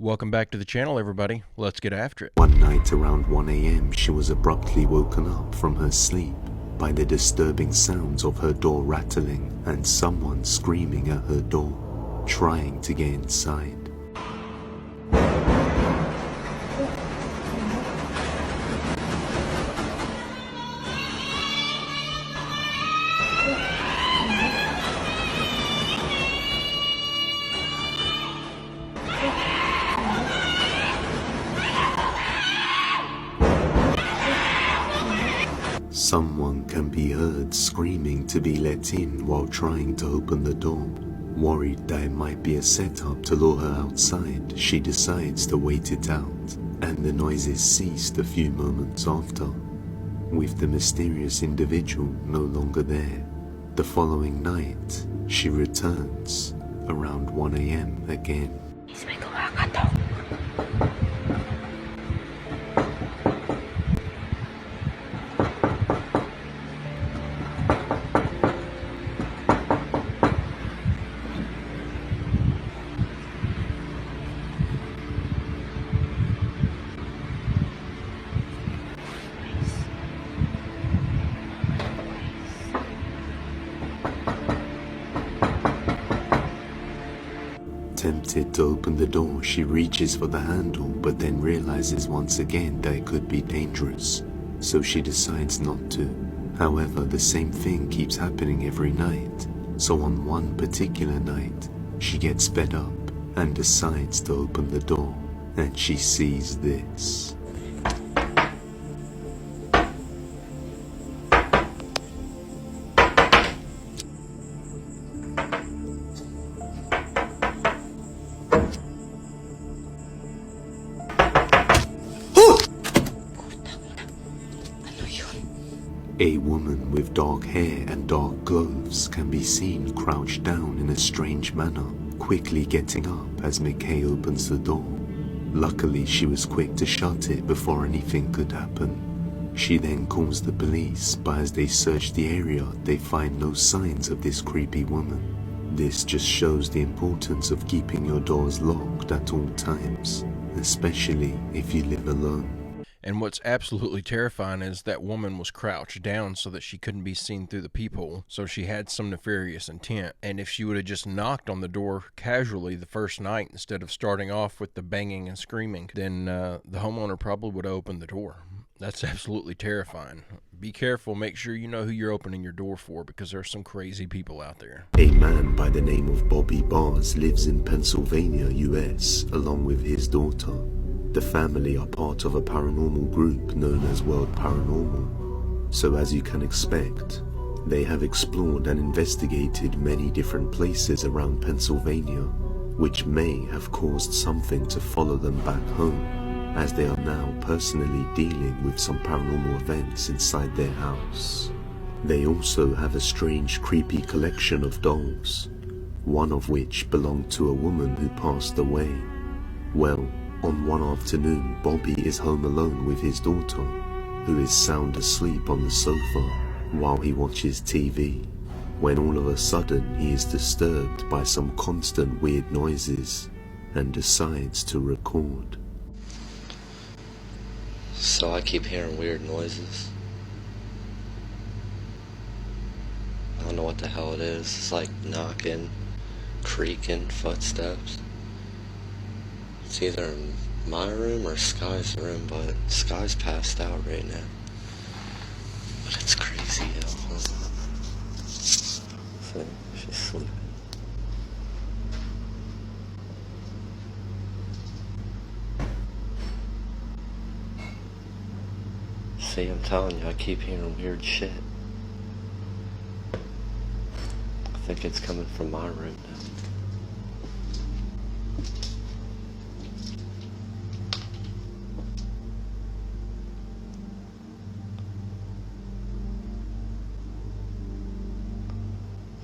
Welcome back to the channel, everybody. Let's get after it. One night around 1 a.m. she was abruptly woken up from her sleep by the disturbing sounds of her door rattling and someone screaming at her door, trying to get inside. Someone can be heard screaming to be let in while trying to open the door. Worried that it might be a setup to lure her outside, she decides to wait it out, and the noises ceased a few moments after, with the mysterious individual no longer there. The following night, she returns around 1 a.m. again. Tempted to open the door, she reaches for the handle but then realizes once again that it could be dangerous, so she decides not to. However, the same thing keeps happening every night, so on one particular night, she gets fed up and decides to open the door, and she sees this. A woman with dark hair and dark clothes can be seen crouched down in a strange manner, quickly getting up as McKay opens the door. Luckily, she was quick to shut it before anything could happen. She then calls the police, but as they search the area, they find no signs of this creepy woman. This just shows the importance of keeping your doors locked at all times, especially if you live alone. And what's absolutely terrifying is that woman was crouched down so that she couldn't be seen through the peephole, so she had some nefarious intent. And if she would have just knocked on the door casually the first night instead of starting off with the banging and screaming, then the homeowner probably would have opened the door. That's absolutely terrifying. Be careful, make sure you know who you're opening your door for, because there's some crazy people out there. A man by the name of Bobby Bars lives in Pennsylvania, US, along with his daughter. The family are part of a paranormal group known as World Paranormal, so as you can expect, they have explored and investigated many different places around Pennsylvania, which may have caused something to follow them back home, as they are now personally dealing with some paranormal events inside their house. They also have a strange, creepy collection of dolls, one of which belonged to a woman who passed away. Well, on one afternoon, Bobby is home alone with his daughter, who is sound asleep on the sofa while he watches TV, when all of a sudden he is disturbed by some constant weird noises and decides to record. So I keep hearing weird noises. I don't know what the hell it is. It's like knocking, creaking, footsteps. It's either in my room or Sky's room, but Sky's passed out right now. But it's crazy, yo. See, she's sleeping. See, I'm telling you, I keep hearing weird shit. I think it's coming from my room now.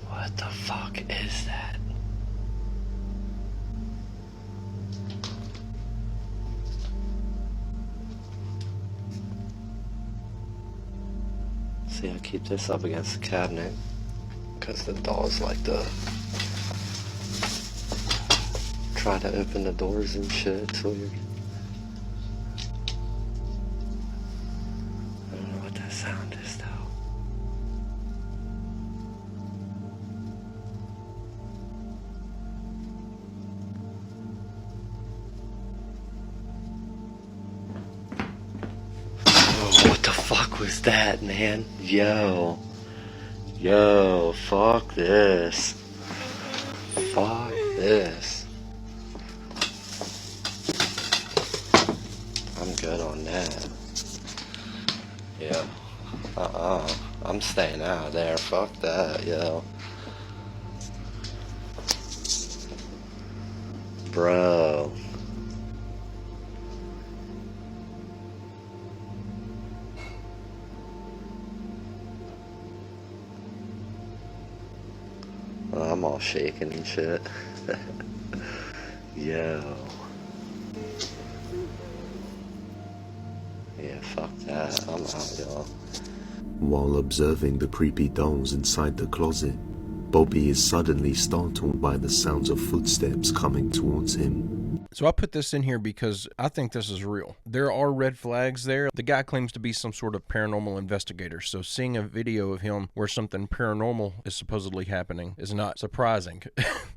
What the fuck is that? See, I keep this up against the cabinet because the dolls like to try to open the doors and shit. It's weird. I don't know what that sound is though. Oh, what the fuck was that, man? Yo, fuck this. Fuck this. I'm good on that. Yeah. I'm staying out of there. Fuck that, yo. Bro. I'm all shaking and shit. Yo. Yeah, fuck that. I'm out, y'all. While observing the creepy dolls inside the closet, Bobby is suddenly startled by the sounds of footsteps coming towards him. So I put this in here because I think this is real. There are red flags there. The guy claims to be some sort of paranormal investigator, so seeing a video of him where something paranormal is supposedly happening is not surprising.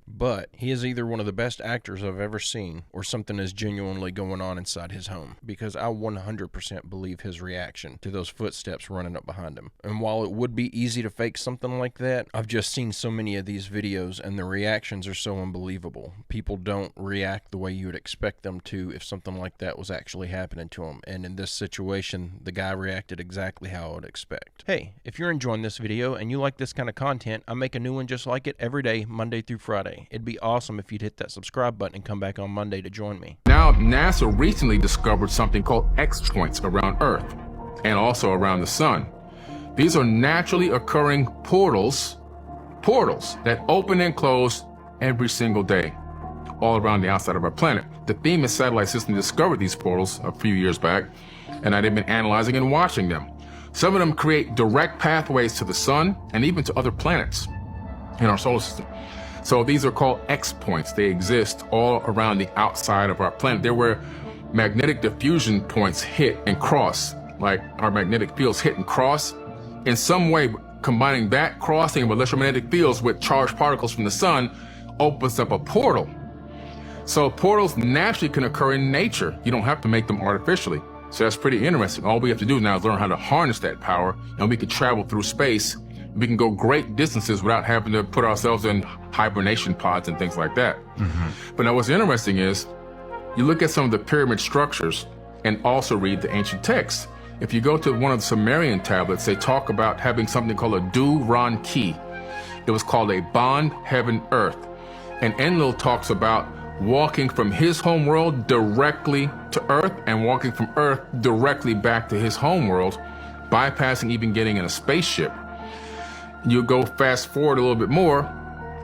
But he is either one of the best actors I've ever seen, or something is genuinely going on inside his home, because I 100% believe his reaction to those footsteps running up behind him. And while it would be easy to fake something like that, I've just seen so many of these videos and the reactions are so unbelievable. People don't react the way you would expect them to if something like that was actually happening to them. And in this situation, the guy reacted exactly how I would expect. Hey, if you're enjoying this video and you like this kind of content, I make a new one just like it every day, Monday through Friday. It'd be awesome if you'd hit that subscribe button and come back on Monday to join me. Now, NASA recently discovered something called X points around Earth and also around the sun. These are naturally occurring portals that open and close every single day, all around the outside of our planet. The Themis satellite system discovered these portals a few years back, and they've been analyzing and watching them. Some of them create direct pathways to the sun and even to other planets in our solar system. So these are called X points. They exist all around the outside of our planet. They're where magnetic diffusion points hit and cross, like our magnetic fields hit and cross. In some way, combining that crossing of electromagnetic fields with charged particles from the sun opens up a portal. So portals naturally can occur in nature. You don't have to make them artificially. So that's pretty interesting. All we have to do now is learn how to harness that power, and we can travel through space. We can go great distances without having to put ourselves in hibernation pods and things like that. But now what's interesting is, you look at some of the pyramid structures and also read the ancient texts. If you go to one of the Sumerian tablets, they talk about having something called a Du-Ran Ki. It was called a bond heaven earth. And Enlil talks about walking from his home world directly to Earth and walking from Earth directly back to his home world, bypassing even getting in a spaceship. You go fast forward a little bit more,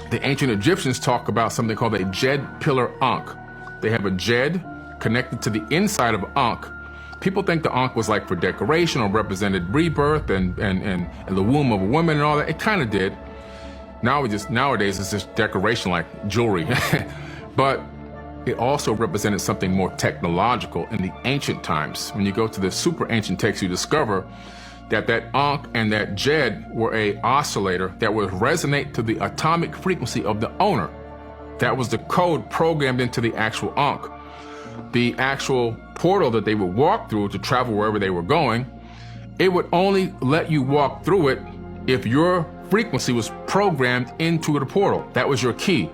the ancient Egyptians talk about something called a Jed pillar Ankh. They have a Jed connected to the inside of Ankh. People think the Ankh was like for decoration or represented rebirth and the womb of a woman and all that. It kind of did. Nowadays it's just decoration like jewelry. But it also represented something more technological in the ancient times. When you go to the super ancient texts, you discover that Ankh and that Jed were a oscillator that would resonate to the atomic frequency of the owner. That was the code programmed into the actual Ankh. The actual portal that they would walk through to travel wherever they were going, it would only let you walk through it if your frequency was programmed into the portal. That was your key.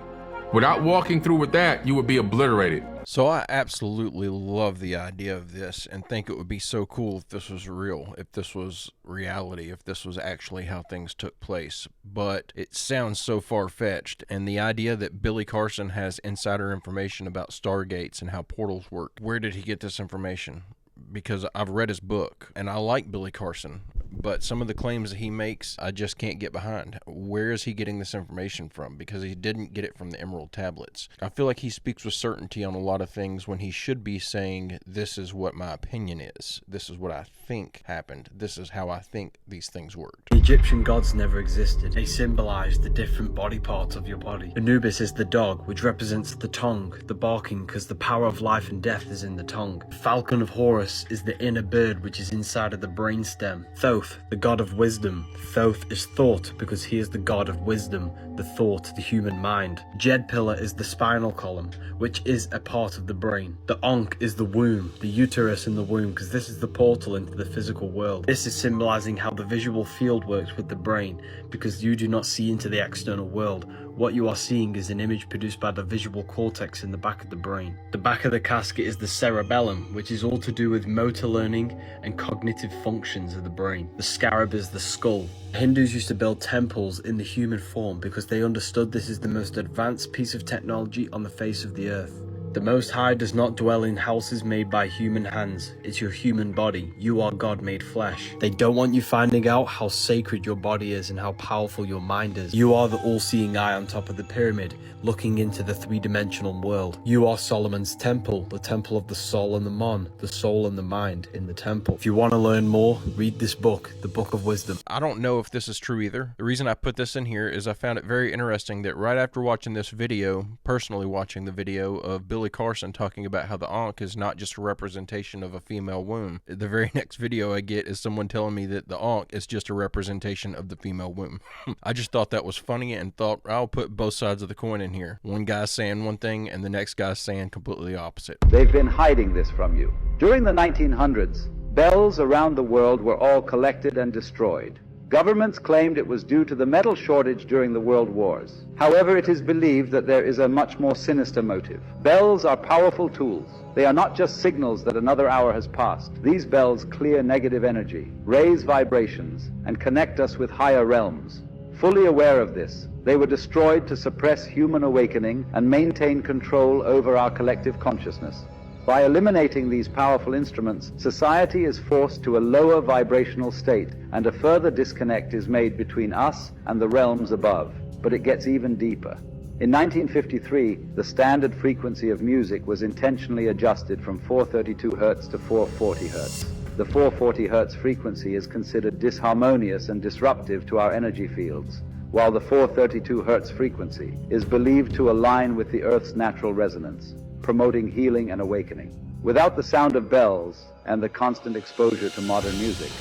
Without walking through with that, you would be obliterated. So I absolutely love the idea of this and think it would be so cool if this was real, if this was reality, if this was actually how things took place. But it sounds so far-fetched, and the idea that Billy Carson has insider information about stargates and how portals work, where did he get this information? Because I've read his book, and I like Billy Carson. but some of the claims that he makes, I just can't get behind. Where is he getting this information from? Because he didn't get it from the Emerald Tablets. I feel like he speaks with certainty on a lot of things when he should be saying, this is what my opinion is. This is what I think happened. This is how I think these things worked. The Egyptian gods never existed. They symbolized the different body parts of your body. Anubis is the dog, which represents the tongue, the barking, because the power of life and death is in the tongue. The falcon of Horus is the inner bird, which is inside of the brainstem. Thoth, the god of wisdom. Thoth is thought, because he is the god of wisdom, the thought, the human mind. Jed pillar is the spinal column, which is a part of the brain. The Ankh is the womb, the uterus in the womb, because this is the portal into the physical world. This is symbolizing how the visual field works with the brain, because you do not see into the external world. What you are seeing is an image produced by the visual cortex in the back of the brain. The back of the casket is the cerebellum, which is all to do with motor learning and cognitive functions of the brain. The scarab is the skull. Hindus used to build temples in the human form because they understood this is the most advanced piece of technology on the face of the earth. The Most High does not dwell in houses made by human hands. It's your human body. You are God made flesh. They don't want you finding out how sacred your body is and how powerful your mind is. You are the all-seeing eye on top of the pyramid, looking into the three-dimensional world. You are Solomon's temple, the temple of the soul and the mon, the soul and the mind in the temple. If you want to learn more, read this book, the Book of Wisdom. I don't know if this is true either. The reason I put this in here is I found it very interesting that right after watching this video, personally watching the video of Billy Carson talking about how the Ankh is not just a representation of a female womb, the very next video I get is someone telling me that the Ankh is just a representation of the female womb. I just thought that was funny and thought I'll put both sides of the coin in here. One guy's saying one thing and the next guy's saying completely the opposite. They've been hiding this from you. During the 1900s, bells around the world were all collected and destroyed. Governments claimed it was due to the metal shortage during the world wars. However, it is believed that there is a much more sinister motive. Bells are powerful tools. They are not just signals that another hour has passed. These bells clear negative energy, raise vibrations, and connect us with higher realms. Fully aware of this, they were destroyed to suppress human awakening and maintain control over our collective consciousness. By eliminating these powerful instruments, society is forced to a lower vibrational state, and a further disconnect is made between us and the realms above. But it gets even deeper. In 1953, the standard frequency of music was intentionally adjusted from 432 Hz to 440 Hz. The 440 Hz frequency is considered disharmonious and disruptive to our energy fields, while the 432 Hz frequency is believed to align with the Earth's natural resonance, promoting healing and awakening. Without the sound of bells and the constant exposure to modern music,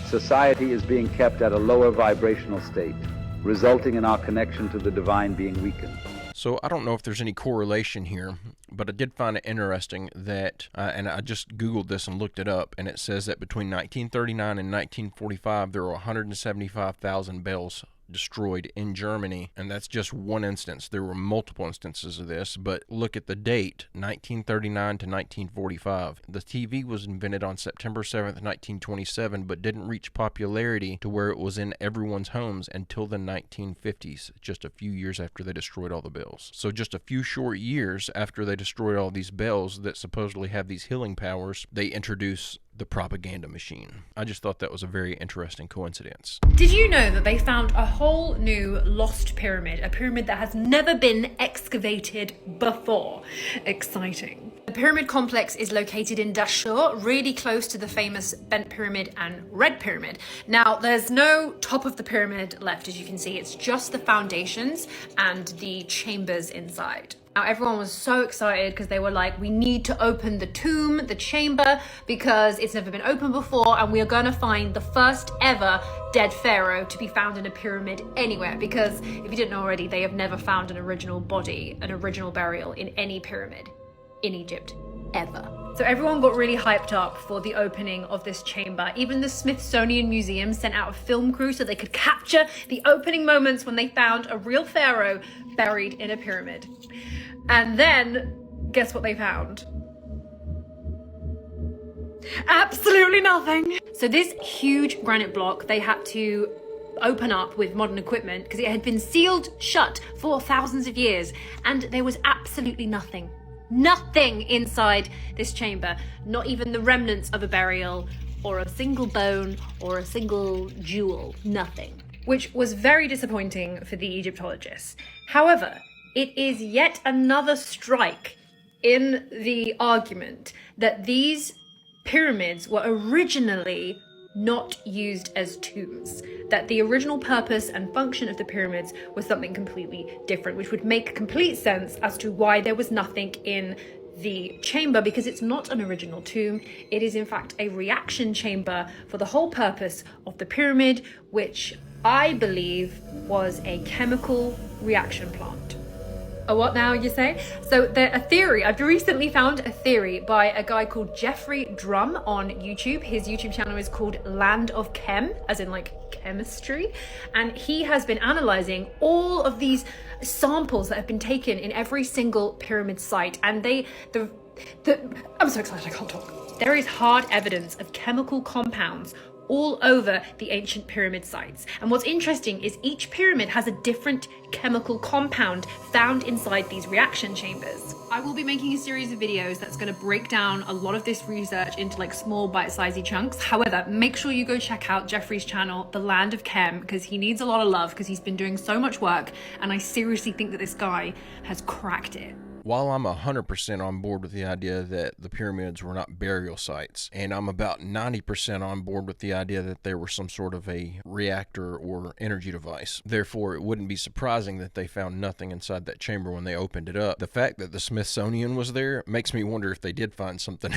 society is being kept at a lower vibrational state, resulting in our connection to the divine being weakened. So I don't know if there's any correlation here, but I did find it interesting that, and I just Googled this and looked it up, and it says that between 1939 and 1945, there were 175,000 bells destroyed in Germany, and that's just one instance. There were multiple instances of this, but look at the date, 1939 to 1945. The TV was invented on September 7th, 1927, but didn't reach popularity to where it was in everyone's homes until the 1950s, just a few years after they destroyed all the bells. So just a few short years after they destroyed all these bells that supposedly have these healing powers, they introduce the propaganda machine. I just thought that was a very interesting coincidence. Did you know that they found a whole new lost pyramid, a pyramid that has never been excavated before? Exciting. The pyramid complex is located in Dashur, really close to the famous Bent Pyramid and Red Pyramid. Now, there's no top of the pyramid left, as you can see. It's just the foundations and the chambers inside. Now, everyone was so excited because they were like, we need to open the tomb, the chamber, because it's never been opened before, and we are going to find the first ever dead pharaoh to be found in a pyramid anywhere. Because if you didn't know already, they have never found an original body, an original burial in any pyramid in Egypt, ever. So everyone got really hyped up for the opening of this chamber. Even the Smithsonian Museum sent out a film crew so they could capture the opening moments when they found a real pharaoh buried in a pyramid. And then, guess what they found? Absolutely nothing. So this huge granite block, they had to open up with modern equipment because it had been sealed shut for thousands of years, and there was absolutely nothing inside this chamber, not even the remnants of a burial or a single bone or a single jewel, nothing. Which was very disappointing for the Egyptologists. However, it is yet another strike in the argument that these pyramids were originally not used as tombs, that the original purpose and function of the pyramids was something completely different, which would make complete sense as to why there was nothing in the chamber, because it's not an original tomb. It is in fact a reaction chamber for the whole purpose of the pyramid, which I believe was a chemical reaction plant. Oh, what now, you say? So a theory, I've recently found a theory by a guy called Jeffrey Drum on YouTube. His YouTube channel is called Land of Chem, as in like chemistry. And he has been analyzing all of these samples that have been taken in every single pyramid site. And I'm so excited, I can't talk. There is hard evidence of chemical compounds all over the ancient pyramid sites. And what's interesting is each pyramid has a different chemical compound found inside these reaction chambers. I will be making a series of videos that's going to break down a lot of this research into like small bite-sized chunks. However, make sure you go check out Jeffrey's channel, The Land of Chem, because he needs a lot of love because he's been doing so much work, and I seriously think that this guy has cracked it. While I'm 100% on board with the idea that the pyramids were not burial sites, and I'm about 90% on board with the idea that they were some sort of a reactor or energy device, therefore it wouldn't be surprising that they found nothing inside that chamber when they opened it up. The fact that the Smithsonian was there makes me wonder if they did find something.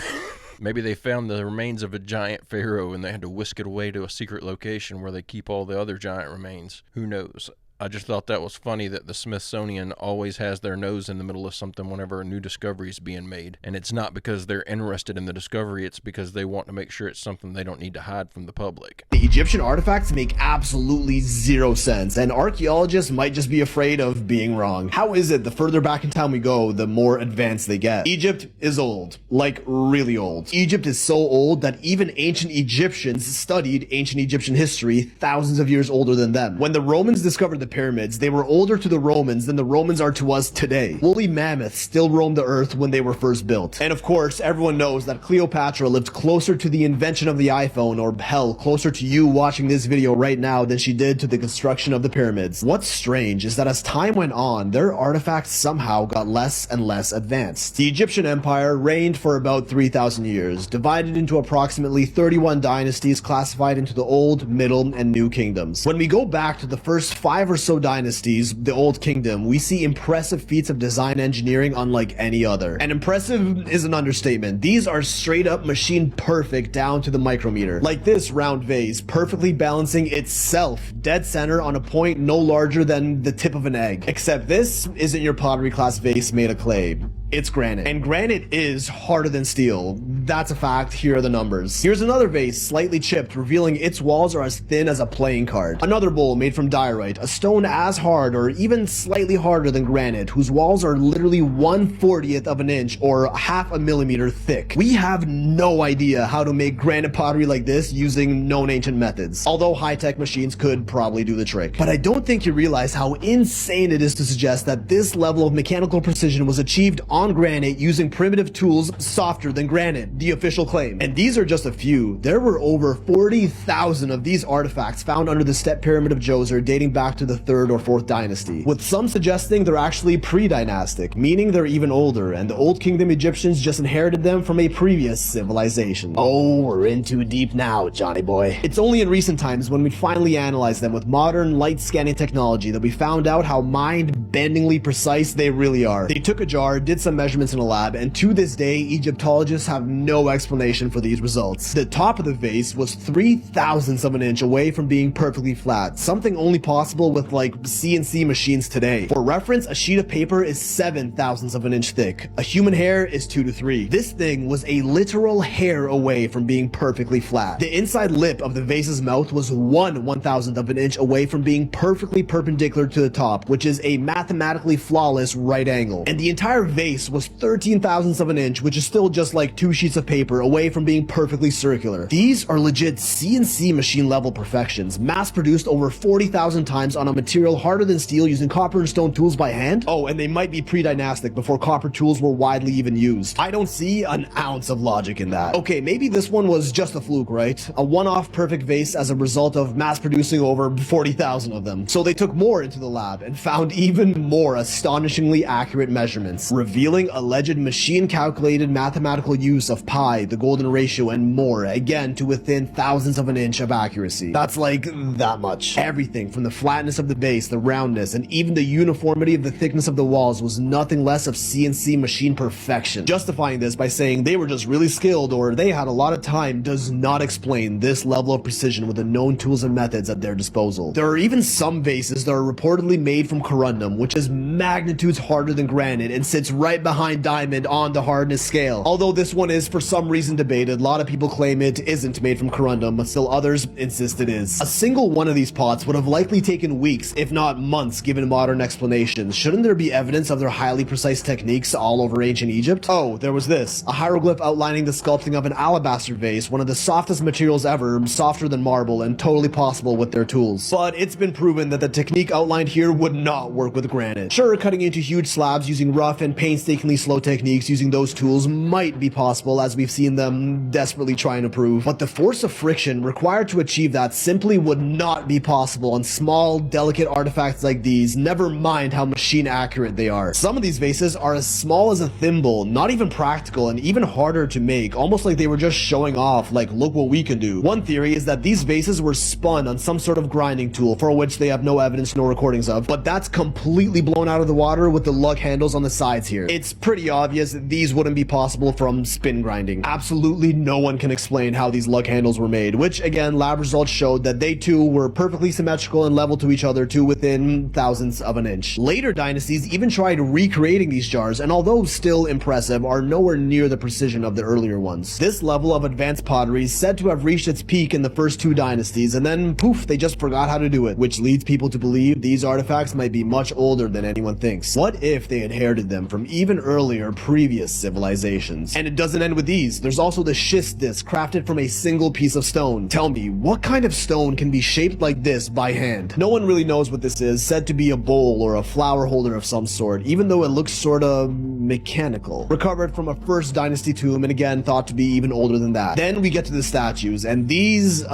Maybe they found the remains of a giant pharaoh and they had to whisk it away to a secret location where they keep all the other giant remains. Who knows? I just thought that was funny that the Smithsonian always has their nose in the middle of something whenever a new discovery is being made. And it's not because they're interested in the discovery, it's because they want to make sure it's something they don't need to hide from the public. The Egyptian artifacts make absolutely zero sense, and archaeologists might just be afraid of being wrong. How is it the further back in time we go, the more advanced they get? Egypt is old. Like, really old. Egypt is so old that even ancient Egyptians studied ancient Egyptian history thousands of years older than them. When the Romans discovered the pyramids, they were older to the Romans than the Romans are to us today. Woolly mammoths still roamed the earth when they were first built. And of course, everyone knows that Cleopatra lived closer to the invention of the iPhone, or hell, closer to you watching this video right now than she did to the construction of the pyramids. What's strange is that as time went on, their artifacts somehow got less and less advanced. The Egyptian Empire reigned for about 3,000 years, divided into approximately 31 dynasties classified into the Old, Middle, and New Kingdoms. When we go back to the first 5 or so dynasties, the Old Kingdom, we see impressive feats of design engineering unlike any other. And impressive is an understatement. These are straight up machine perfect down to the micrometer. Like this round vase, perfectly balancing itself dead center on a point no larger than the tip of an egg. Except this isn't your pottery class vase made of clay. It's granite. And granite is harder than steel. That's a fact. Here are the numbers. Here's another vase, slightly chipped, revealing its walls are as thin as a playing card. Another bowl made from diorite, a stone as hard or even slightly harder than granite, whose walls are literally 1/40th of an inch or half a millimeter thick. We have no idea how to make granite pottery like this using known ancient methods, although high-tech machines could probably do the trick. But I don't think you realize how insane it is to suggest that this level of mechanical precision was achieved on granite using primitive tools softer than granite, the official claim. And these are just a few. There were over 40,000 of these artifacts found under the Stepp Pyramid of Djoser dating back to the 3rd or 4th dynasty, with some suggesting they're actually pre-dynastic, meaning they're even older, and the Old Kingdom Egyptians just inherited them from a previous civilization. Oh, we're in too deep now, Johnny boy. It's only in recent times when we finally analyzed them with modern light scanning technology that we found out how mind-bendingly precise they really are. They took a jar, did some measurements in a lab, and to this day, Egyptologists have no explanation for these results. The top of the vase was 3/1000ths of an inch away from being perfectly flat, something only possible with like CNC machines today. For reference, a sheet of paper is 7/1000ths of an inch thick. A human hair is 2 to 3. This thing was a literal hair away from being perfectly flat. The inside lip of the vase's mouth was 1/1000th of an inch away from being perfectly perpendicular to the top, which is a mathematically flawless right angle. And the entire vase base was 13 thousandths of an inch, which is still just like 2 sheets of paper away from being perfectly circular. These are legit CNC machine level perfections, mass produced over 40,000 times on a material harder than steel using copper and stone tools by hand. Oh, and they might be pre-dynastic, before copper tools were widely even used. I don't see an ounce of logic in that. Okay, maybe this one was just a fluke, right? A one-off perfect vase as a result of mass producing over 40,000 of them. So they took more into the lab and found even more astonishingly accurate measurements, revealing alleged machine-calculated mathematical use of pi, the golden ratio, and more, again to within thousandths of an inch of accuracy. That's like that much. Everything from the flatness of the base, the roundness, and even the uniformity of the thickness of the walls was nothing less of CNC machine perfection. Justifying this by saying they were just really skilled or they had a lot of time does not explain this level of precision with the known tools and methods at their disposal. There are even some vases that are reportedly made from corundum, which is magnitudes harder than granite and sits right behind diamond on the hardness scale. Although this one is for some reason debated, a lot of people claim it isn't made from corundum, but still others insist it is. A single one of these pots would have likely taken weeks, if not months, given modern explanations. Shouldn't there be evidence of their highly precise techniques all over ancient Egypt? Oh, there was this, a hieroglyph outlining the sculpting of an alabaster vase, one of the softest materials ever, softer than marble, and totally possible with their tools. But it's been proven that the technique outlined here would not work with granite. Sure, cutting into huge slabs using rough and painstakingly slow techniques using those tools might be possible, as we've seen them desperately trying to prove, but the force of friction required to achieve that simply would not be possible on small, delicate artifacts like these, never mind how machine accurate they are. Some of these vases are as small as a thimble, not even practical, and even harder to make, almost like they were just showing off, like, look what we can do. One theory is that these vases were spun on some sort of grinding tool, for which they have no evidence, no recordings of, but that's completely blown out of the water with the lug handles on the sides here. It's pretty obvious that these wouldn't be possible from spin grinding. Absolutely no one can explain how these lug handles were made, which again, lab results showed that they too were perfectly symmetrical and level to each other to within thousandths of an inch. Later dynasties even tried recreating these jars, and although still impressive, are nowhere near the precision of the earlier ones. This level of advanced pottery is said to have reached its peak in the first 2 dynasties, and then poof, they just forgot how to do it, which leads people to believe these artifacts might be much older than anyone thinks. What if they inherited them from even earlier previous civilizations? And it doesn't end with these. There's also the schist disc, crafted from a single piece of stone. Tell me, what kind of stone can be shaped like this by hand? No one really knows what this is, said to be a bowl or a flower holder of some sort, even though it looks sorta mechanical. Recovered from a first dynasty tomb, and again thought to be even older than that. Then we get to the statues, and these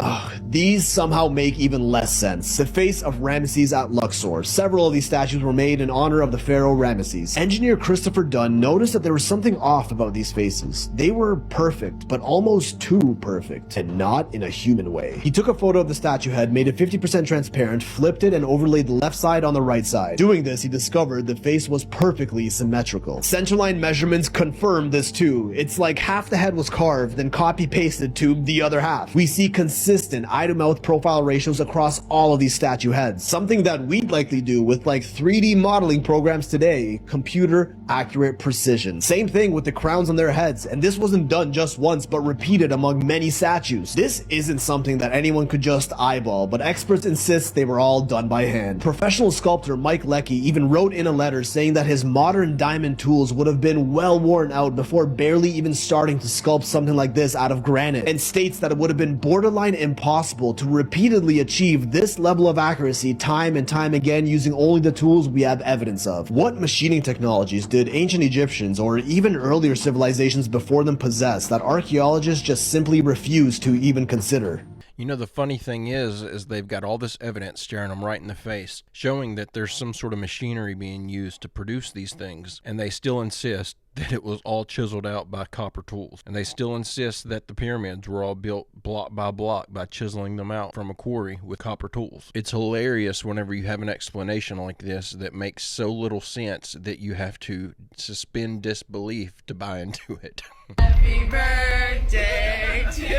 somehow make even less sense. The face of Ramesses at Luxor. Several of these statues were made in honor of the pharaoh Ramesses. Engineer Christopher Dunn noticed that there was something off about these faces. They were perfect, but almost too perfect, and not in a human way. He took a photo of the statue head, made it 50% transparent, flipped it, and overlaid the left side on the right side. Doing this, he discovered the face was perfectly symmetrical. Centerline measurements confirmed this too. It's like half the head was carved, then copy-pasted to the other half. We see consistent eye-to-mouth profile ratios across all of these statue heads. Something that we'd likely do with like 3D modeling programs today. Computer accurate precision. Same thing with the crowns on their heads, and this wasn't done just once, but repeated among many statues. This isn't something that anyone could just eyeball, but experts insist they were all done by hand. Professional sculptor Mike Leckie even wrote in a letter saying that his modern diamond tools would have been well worn out before barely even starting to sculpt something like this out of granite, and states that it would have been borderline impossible to repeatedly achieve this level of accuracy time and time again using only the tools we have evidence of. What machining technologies did ancient Egyptians or even earlier civilizations before them possess that archaeologists just simply refuse to even consider? You know, the funny thing is they've got all this evidence staring them right in the face, showing that there's some sort of machinery being used to produce these things, and they still insist that it was all chiseled out by copper tools. And they still insist that the pyramids were all built block by block by chiseling them out from a quarry with copper tools. It's hilarious whenever you have an explanation like this that makes so little sense that you have to suspend disbelief to buy into it. Happy birthday to you.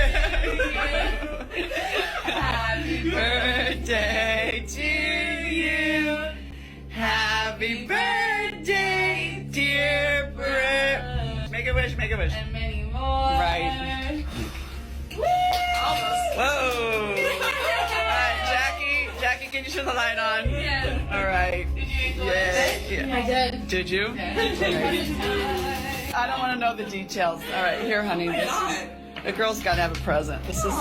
Happy birthday to you. Happy birthday, dear Brit. Make a wish, make a wish. And many more. Right. Woo! Almost. Whoa. Alright, Jackie, can you turn the light on? Yeah. Alright. Did you enjoy it? Yeah. I did. Did you? I don't want to know the details. All right, here, honey. The girl's got to have a present. This is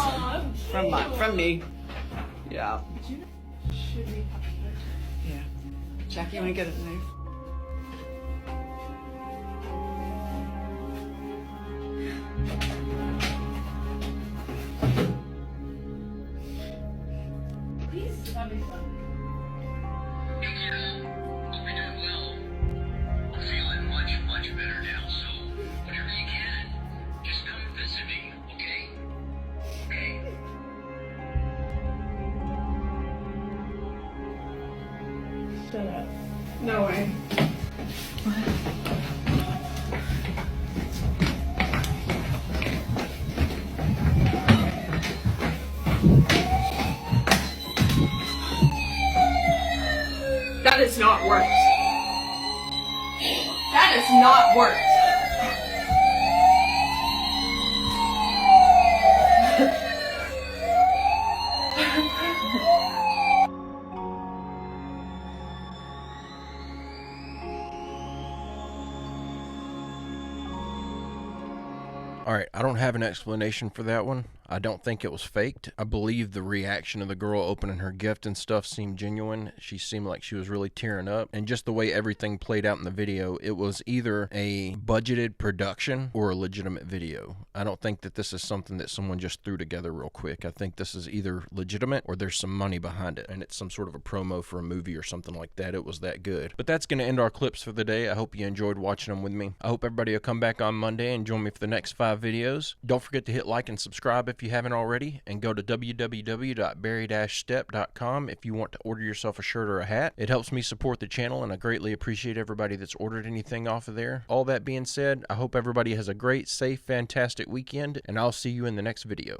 from me. Yeah. Yeah. Jackie, you want to get it, Dave? Please, that'd be fun. Better now, so whenever you can, just come visit me, okay? Okay? Shut up. No way. That is not worked. That is not worked. All right, I don't have an explanation for that one. I don't think it was faked. I believe the reaction of the girl opening her gift and stuff seemed genuine. She seemed like she was really tearing up. And just the way everything played out in the video, it was either a budgeted production or a legitimate video. I don't think that this is something that someone just threw together real quick. I think this is either legitimate or there's some money behind it. And it's some sort of a promo for a movie or something like that. It was that good. But that's going to end our clips for the day. I hope you enjoyed watching them with me. I hope everybody will come back on Monday and join me for the next 5 videos. Don't forget to hit like and subscribe if you haven't already, and go to www.barry-stepp.com if you want to order yourself a shirt or a hat. It helps me support the channel, and I greatly appreciate everybody that's ordered anything off of there. All that being said, I hope everybody has a great, safe, fantastic weekend, and I'll see you in the next video.